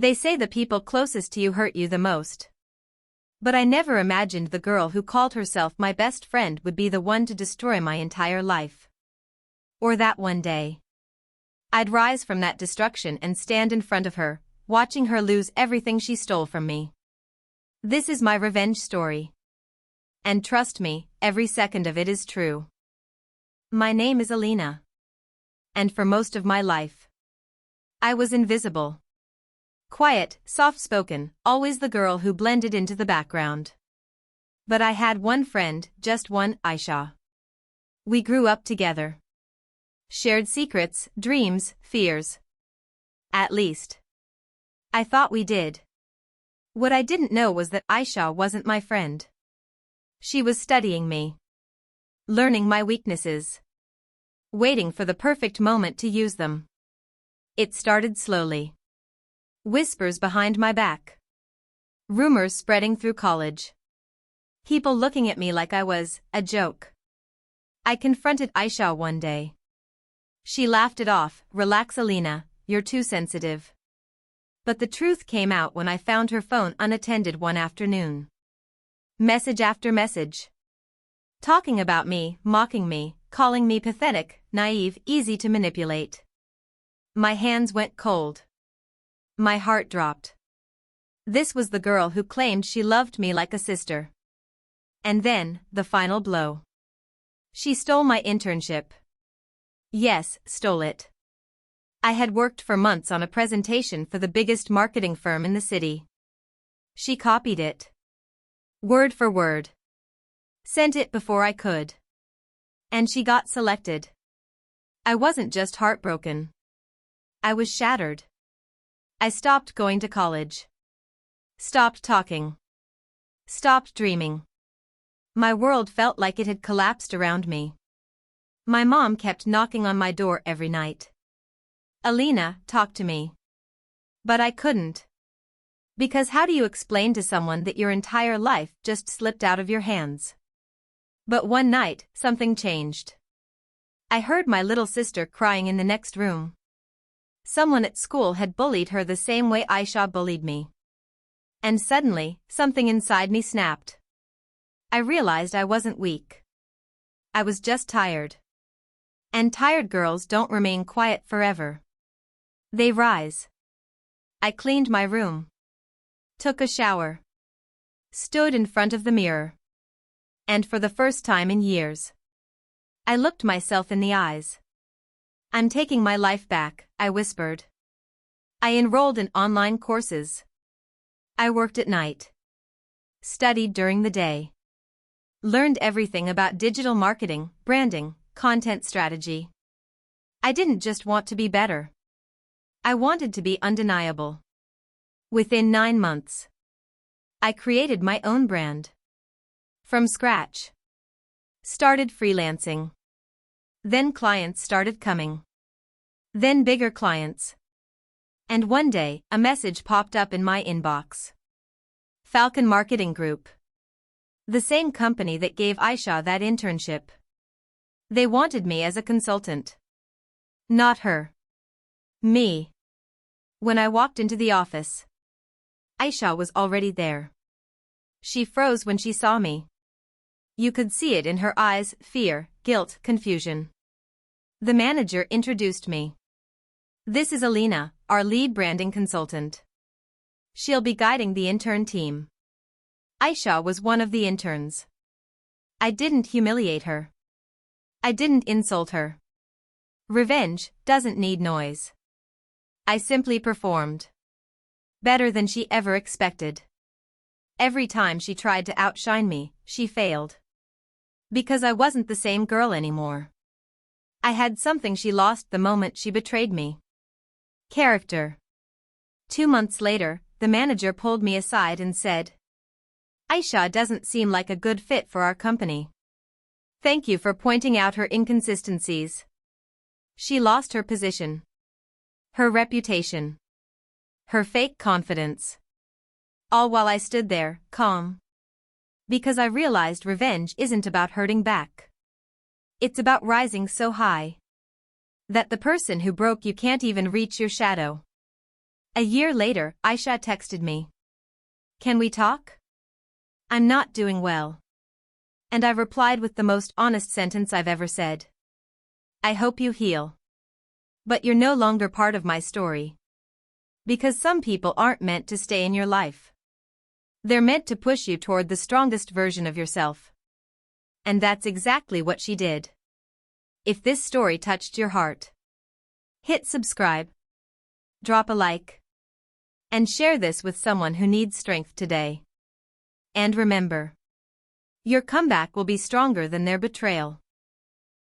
They say the people closest to you hurt you the most. But I never imagined the girl who called herself my best friend would be the one to destroy my entire life. Or that one day I'd rise from that destruction and stand in front of her, watching her lose everything she stole from me. This is my revenge story. And trust me, every second of it is true. My name is Alina. And for most of my life, I was invisible. Quiet, soft-spoken, always the girl who blended into the background. But I had one friend, just one, Ayesha. We grew up together. Shared secrets, dreams, fears. At least I thought we did. What I didn't know was that Ayesha wasn't my friend. She was studying me. Learning my weaknesses. Waiting for the perfect moment to use them. It started slowly. Whispers behind my back. Rumors spreading through college. People looking at me like I was a joke. I confronted Ayesha one day. She laughed it off. Relax, Alina, you're too sensitive. But the truth came out when I found her phone unattended one afternoon. Message after message. Talking about me, mocking me, calling me pathetic, naive, easy to manipulate. My hands went cold. My heart dropped. This was the girl who claimed she loved me like a sister. And then, the final blow. She stole my internship. Yes, stole it. I had worked for months on a presentation for the biggest marketing firm in the city. She copied it. Word for word. Sent it before I could. And she got selected. I wasn't just heartbroken. I was shattered. I stopped going to college. Stopped talking. Stopped dreaming. My world felt like it had collapsed around me. My mom kept knocking on my door every night. Alina, talk to me. But I couldn't. Because how do you explain to someone that your entire life just slipped out of your hands? But one night, something changed. I heard my little sister crying in the next room. Someone at school had bullied her the same way Ayesha bullied me. And suddenly, something inside me snapped. I realized I wasn't weak. I was just tired. And tired girls don't remain quiet forever. They rise. I cleaned my room. Took a shower. Stood in front of the mirror. And for the first time in years, I looked myself in the eyes. I'm taking my life back, I whispered. I enrolled in online courses. I worked at night. Studied during the day. Learned everything about digital marketing, branding, content strategy. I didn't just want to be better. I wanted to be undeniable. Within 9 months, I created my own brand. From scratch. Started freelancing. Then clients started coming. Then bigger clients. And one day, a message popped up in my inbox. Falcon Marketing Group. The same company that gave Ayesha that internship. They wanted me as a consultant. Not her. Me. When I walked into the office, Ayesha was already there. She froze when she saw me. You could see it in her eyes, fear, guilt, confusion. The manager introduced me. This is Alina, our lead branding consultant. She'll be guiding the intern team. Ayesha was one of the interns. I didn't humiliate her. I didn't insult her. Revenge doesn't need noise. I simply performed. Better than she ever expected. Every time she tried to outshine me, she failed. Because I wasn't the same girl anymore. I had something she lost the moment she betrayed me. Character. 2 months later, the manager pulled me aside and said, Ayesha doesn't seem like a good fit for our company. Thank you for pointing out her inconsistencies. She lost her position. Her reputation. Her fake confidence. All while I stood there, calm. Because I realized revenge isn't about hurting back. It's about rising so high that the person who broke you can't even reach your shadow. A year later, Ayesha texted me. Can we talk? I'm not doing well. And I replied with the most honest sentence I've ever said. I hope you heal. But you're no longer part of my story. Because some people aren't meant to stay in your life. They're meant to push you toward the strongest version of yourself. And that's exactly what she did. If this story touched your heart, hit subscribe, drop a like, and share this with someone who needs strength today. And remember, your comeback will be stronger than their betrayal.